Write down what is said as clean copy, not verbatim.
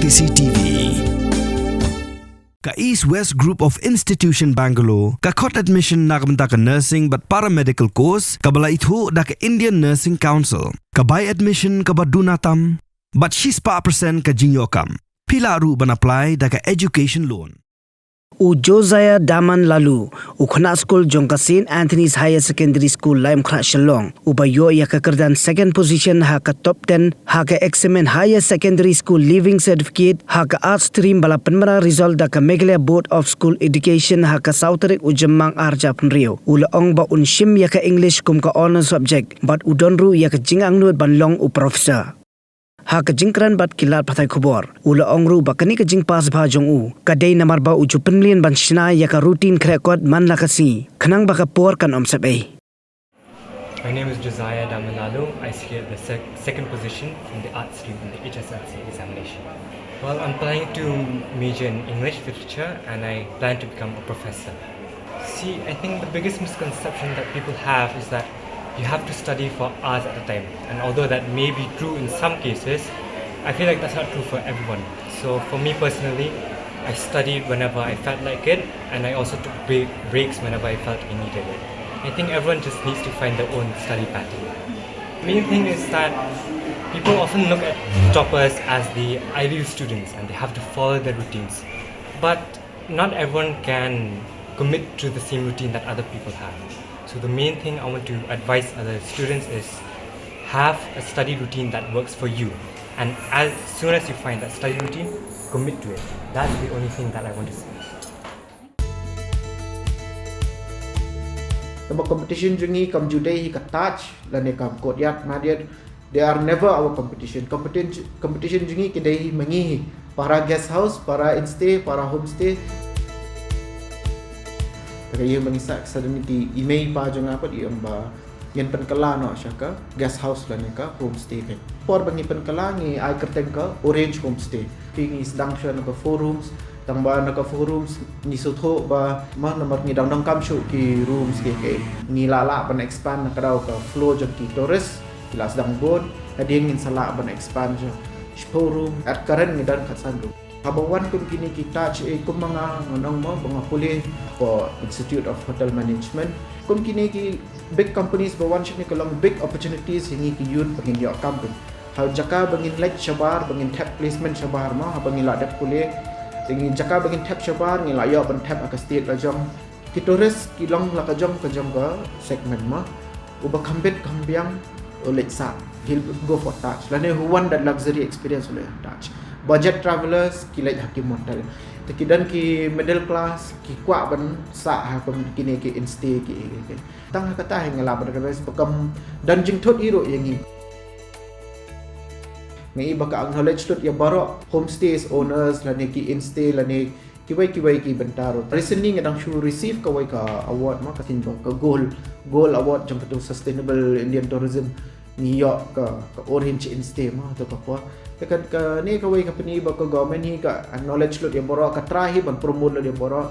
Praktisi TV. Ka East West Group of Institution Bangalore, ka khot admission nakamta ka nursing but paramedical course, ka bala ithu da ka Indian Nursing Council, ka buy admission ka badunatam, but she's pa percent ka jinyokam. Pila ru ban apply da ka education loan. U Joziah Daman Laloo, u khana school jongka St. Anthony's Higher Secondary School laim khana Shillong, u bayo ya ka kerdan second position ha ka top 10 ha ka examen Higher Secondary School Leaving Certificate ha ka art stream bala penmara result da ka Meghalaya Board of School Education ha ka Southrik u Jemmang Arja Penrio, u laong ba unshim ya ka English kum ka honor subject, but u donru ya ka jingang nuat banlong u professor. Ha ka jingkran bat kilat patai khubor ula ongru bakani ka jing pas bha jong u kadai namar ba u jupenlien ban shina ya ka routine krekod man la kasi khanang ba ka por kan om sabai. My name is Joziah Daman. I secured the second position in the art stream in the HSLC examination. Well, I'm planning to major in English literature and I plan to become a professor. See, I think the biggest misconception that people have is that you have to study for hours at a time, and although that may be true in some cases, I feel like that's not true for everyone. So for me personally, I studied whenever I felt like it, and I also took breaks whenever I felt I needed it. I think everyone just needs to find their own study pattern. The main thing is that people often look at toppers as the ideal students and they have to follow their routines, but not everyone can commit to the same routine that other people have. So the main thing I want to advise other students is have a study routine that works for you, and as soon as you find that study routine, commit to it. That's the only thing that I want to say. The competition jungi kam judai ka touch lane kam kodyat madiat, they are never our competition. Competition jungi kedai mangi para guest house, para instay, para homestay. Kaya mengisak sedang di email pa jong apa di amba yang penkala no syaka guest house lah neka homestay kan. Por bangi penkala ngi ai kerteng ka orange homestay. Pingi sedang sya neka 4 rooms, tangba neka 4 rooms ni sotho ba mah nomor ni dang kam shu ki rooms ke ni lala ban expand neka dau ka floor jong ki torres kila sedang bon ada ingin salah ban expand jo 4 room at current ni dan kat sandu. Habawan kun kini kita kum mga ngonong mo mga puli for Institute of Hotel Management kun kini ki big companies bawan ship ni kalong big opportunities hingi ki yun bangin yo company ha jaka bangin like shabar bangin tap placement shabar ma ha bangin la dak puli hingi jaka bangin tap shabar ngi la yo ban tap aka state la jong ki tourist ki long la ka jong ka segment ma uba kambet kambiang oleh sa he'll go for touch la ne who want that luxury experience oleh touch. Budget travelers kilai hakim modal tekidan ki middle class ki kwa ban sa ha pem kini ki instay ki tang kata hang la ban res bekam dan jing thot iro yangi ngai baka acknowledge tot ya baro homestays owners la ne ki instay la ne kiwai ki bentaro recently ngadang show receive kawai ka award ma katin ba ka gold award jang tu sustainable Indian tourism New York ka orange instay ma to ka ko tekan ka ni kawai company ba ka government hi ka acknowledge lo dia boro ka trahi ban promote lo dia boro.